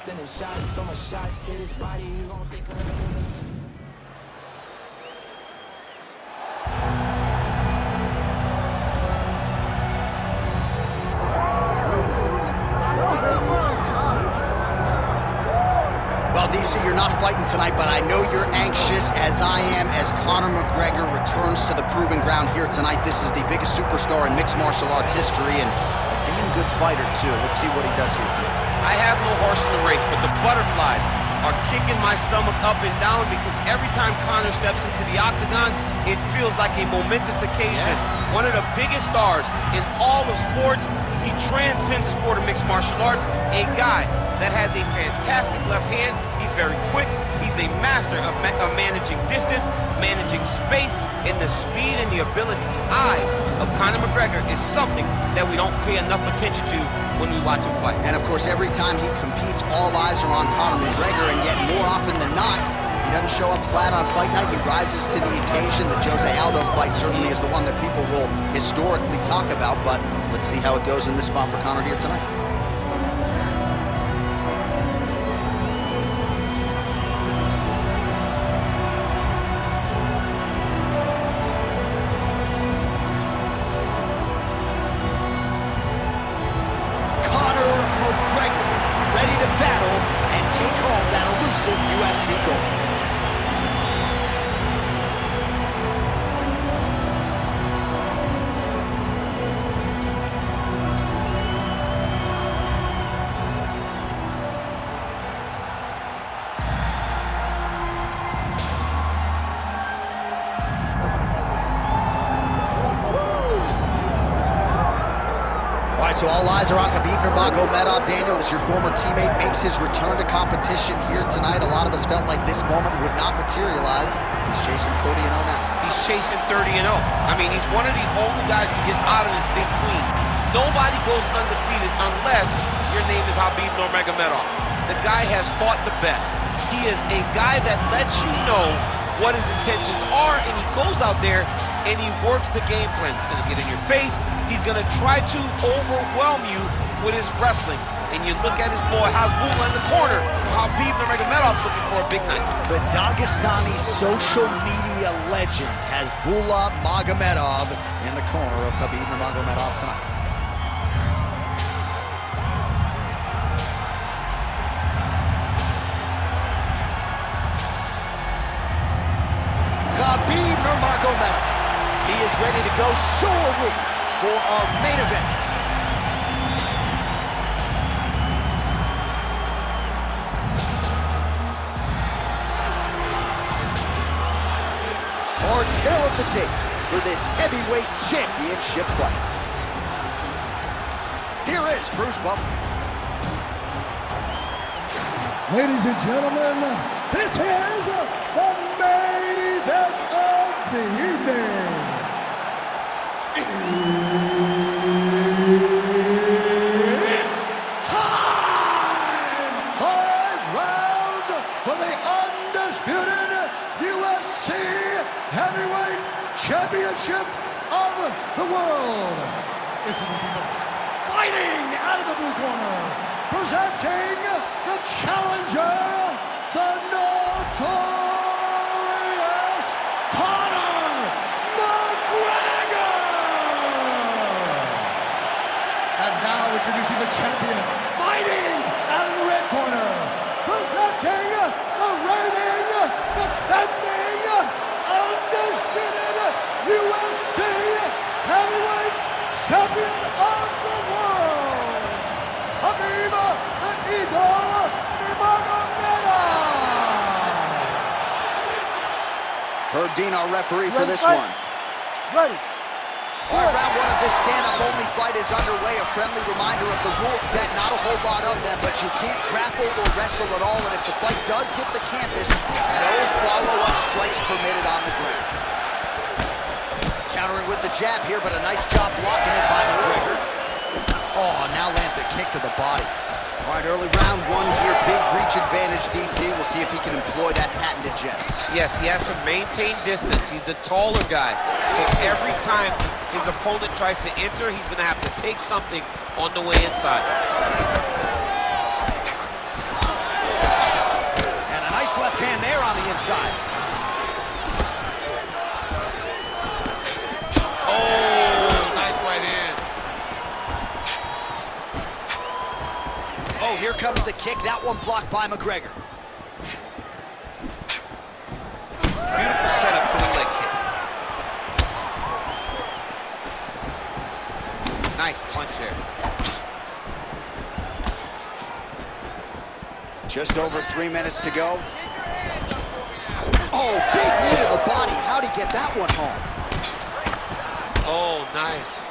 sending shots, so much shots, hit his body, you gon' think of Well, DC, you're not fighting tonight, but I know you're anxious, as I am, as Conor McGregor returns to the proving ground here tonight. This is the biggest superstar in mixed martial arts history, and a damn good fighter, too. Let's see what he does here tonight. I have no horse in the race, but the butterflies are kicking my stomach up and down because every time Conor steps into the octagon, it feels like a momentous occasion. Yeah. One of the biggest stars in all of sports. He transcends the sport of mixed martial arts. A guy that has a fantastic left hand. He's very quick. He's a master of managing distance, managing space, and the speed and the ability, the eyes of Conor McGregor is something that we don't pay enough attention to when we watch him fight. And of course, every time he competes, all eyes are on Conor McGregor, and yet more often than not, he doesn't show up flat on fight night. He rises to the occasion. The Jose Aldo fight certainly is the one that people will historically talk about, but let's see how it goes in this spot for Conor here tonight. Conor McGregor, ready to battle and take home that elusive UFC gold. So all eyes are on Khabib Nurmagomedov. Daniel, as your former teammate makes his return to competition here tonight, a lot of us felt like this moment would not materialize. He's chasing 30-0 now. He's chasing 30-0. I mean, he's one of the only guys to get out of this thing clean. Nobody goes undefeated unless your name is Khabib Nurmagomedov. The guy has fought the best. He is a guy that lets you know what his intentions are, and he goes out there and he works the game plan. He's going to get in your face. He's going to try to overwhelm you with his wrestling. And you look at his boy Hasbulla in the corner. Khabib Nurmagomedov's looking for a big night. The Dagestani social media legend Hasbulla Magomedov in the corner of Khabib Nurmagomedov tonight. Khabib Nurmagomedov. He is ready to go, so are we, for our main event. Our tail of the tape for this heavyweight championship fight. Here is Bruce Buffer. Ladies and gentlemen, this is the main event of the evening. It's time! 5 rounds for the undisputed UFC Heavyweight Championship of the world. Introducing first, fighting out of the blue corner, presenting the challenger, the notorious Conor McGregor! And now introducing the champion, fighting out of the red corner, presenting the reigning, defending, undisputed UFC Heavyweight Champion of the world, Khabib the Eagle Nurmagomedov! Herb Dean, our referee for this one. Ready. All right, round one of this stand-up only fight is underway. A friendly reminder of the rules set, not a whole lot of them, but you can't grapple or wrestle at all, and if the fight does hit the canvas, no follow-up strikes permitted on the ground. Countering with the jab here, but a nice job blocking it by McGregor. Oh, now lands a kick to the body. All right, early round one here, big reach advantage, DC. We'll see if he can employ that patented jab. Yes, he has to maintain distance. He's the taller guy. So every time his opponent tries to enter, he's going to have to take something on the way inside. left hand there on the inside. Oh, nice right hand. Oh, here comes the kick. That one blocked by McGregor. Beautiful setup to the leg kick. Nice punch there. Just over 3 minutes to go. Oh, big knee to the body. How'd he get that one home? Oh, nice.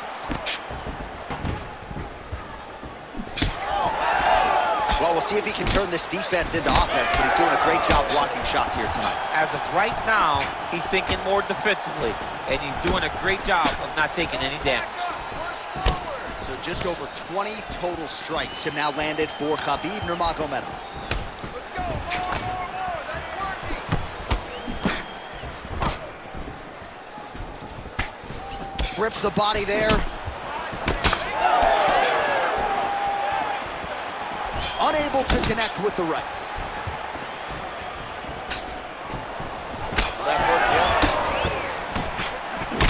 Well, we'll see if he can turn this defense into offense, but he's doing a great job blocking shots here tonight. As of right now, he's thinking more defensively, and he's doing a great job of not taking any damage. So just over 20 total strikes have now landed for Khabib Nurmagomedov. Let's go. More. That's working. Rips the body there. Unable to connect with the right. Left hook, yeah.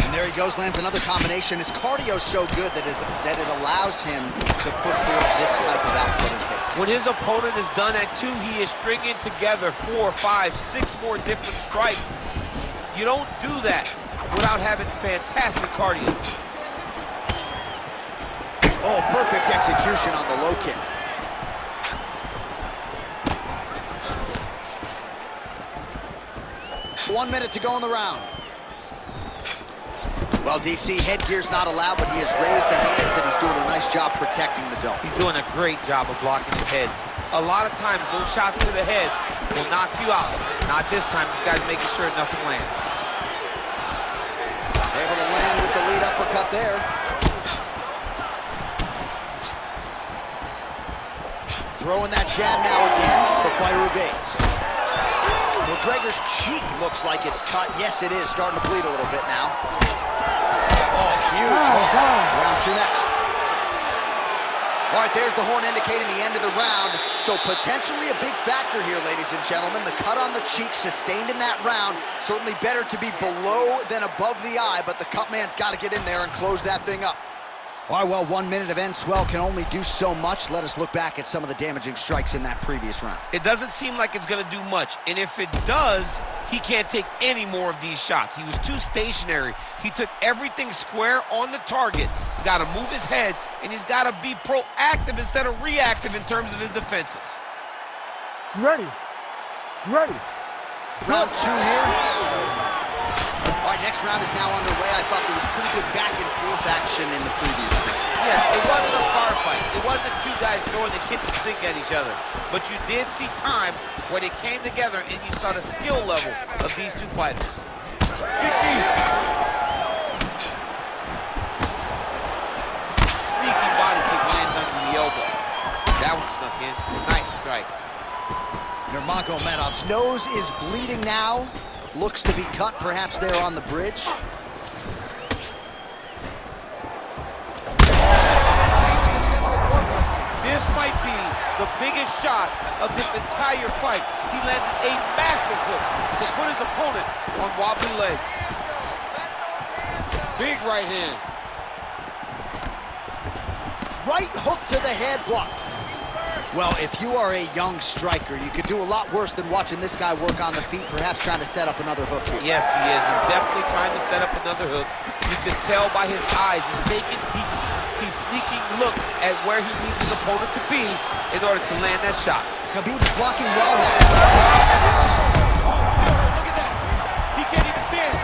And there he goes, lands another combination. His cardio's so good that it allows him to put forth this type of output and pace. When his opponent is done at 2, he is stringing together 4, 5, 6 more different strikes. You don't do that without having fantastic cardio. Oh, perfect execution on the low kick. One minute to go in the round. Well, DC, headgear's not allowed, but he has raised the hands and he's doing a nice job protecting the dome. He's doing a great job of blocking his head. A lot of times, those shots to the head will knock you out. Not this time. This guy's making sure nothing lands. Able to land with the lead uppercut there. Throwing that jab now again. The fighter evades. McGregor's cheek looks like it's cut. Yes, it is. Starting to bleed a little bit now. Oh, huge hook. Round 2 next. All right, there's the horn indicating the end of the round. So potentially a big factor here, ladies and gentlemen. The cut on the cheek sustained in that round. Certainly better to be below than above the eye, but the cut man's got to get in there and close that thing up. All right, well, 1 minute of end swell can only do so much. Let us look back at some of the damaging strikes in that previous round. It doesn't seem like it's going to do much, and if it does, he can't take any more of these shots. He was too stationary. He took everything square on the target. He's got to move his head, and he's got to be proactive instead of reactive in terms of his defenses. Ready. Round 2 here. All right, next round is now underway. I thought there was pretty good back and forth action in the previous round. Yes, it wasn't a firefight. It wasn't 2 guys throwing the kitchen sink at each other. But you did see times where they came together and you saw the skill level of these 2 fighters. Big knee. Sneaky body kick lands under the elbow. That one snuck in. Nice strike. Nurmagomedov's nose is bleeding now. Looks to be cut, perhaps there on the bridge. This might be the biggest shot of this entire fight. He landed a massive hook to put his opponent on wobbly legs. Big right hand. Right hook to the head blocked. Well, if you are a young striker, you could do a lot worse than watching this guy work on the feet, perhaps trying to set up another hook here. Yes, he is. He's definitely trying to set up another hook. You can tell by his eyes. He's taking peeks. He's sneaking looks at where he needs his opponent to be in order to land that shot. Khabib's blocking well now. Look at that. He can't even stand.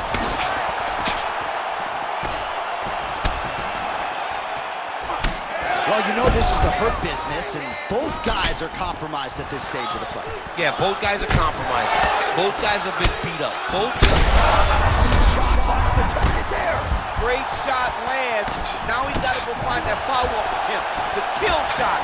Well, you know this is the hurt business, and both guys are compromised at this stage of the fight. Yeah, both guys are compromised. Both guys have been beat up. Both. Shot off the target there. Great shot lands. Now he's got to go find that follow-up attempt. The kill shot.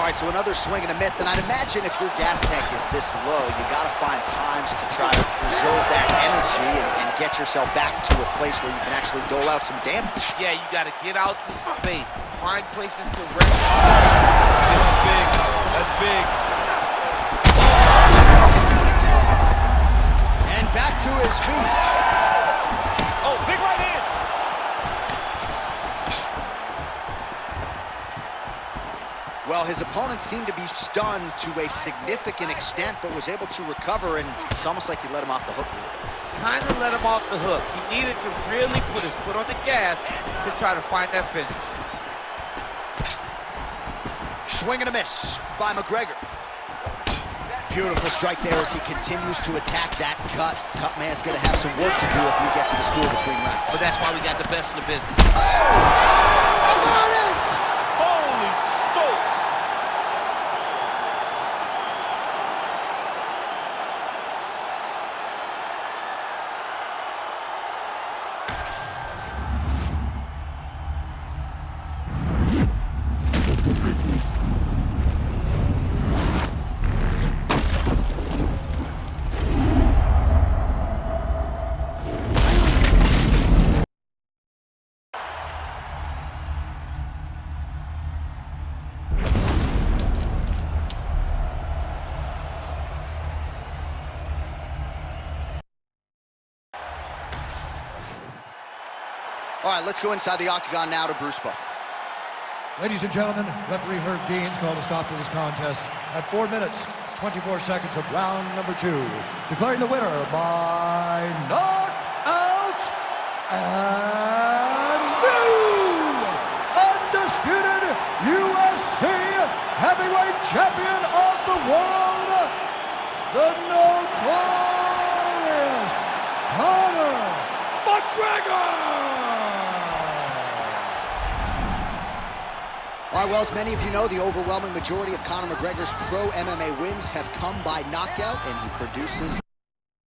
All right, so another swing and a miss, and I'd imagine if your gas tank is this low, you gotta find times to try to preserve that energy and get yourself back to a place where you can actually dole out some damage. Yeah, you gotta get out to space, find places to rest. This is big, that's big. And back to his feet. Oh, big right hand. Well, his opponent seemed to be stunned to a significant extent, but was able to recover, and it's almost like he let him off the hook a little bit. Kind of let him off the hook. He needed to really put his foot on the gas to try to find that finish. Swing and a miss by McGregor. Beautiful strike there as he continues to attack that cut. Cut man's going to have some work to do if we get to the stool between rounds. But that's why we got the best in the business. And there it is! Holy smokes! All right, let's go inside the octagon now to Bruce Buffer. Ladies and gentlemen, referee Herb Dean's called a stop to this contest at 4 minutes, 24 seconds of round number 2, declaring the winner by knockout and new undisputed UFC heavyweight champion of the world, the notorious Conor McGregor! All right, well, as many of you know, the overwhelming majority of Conor McGregor's pro MMA wins have come by knockout, and he produces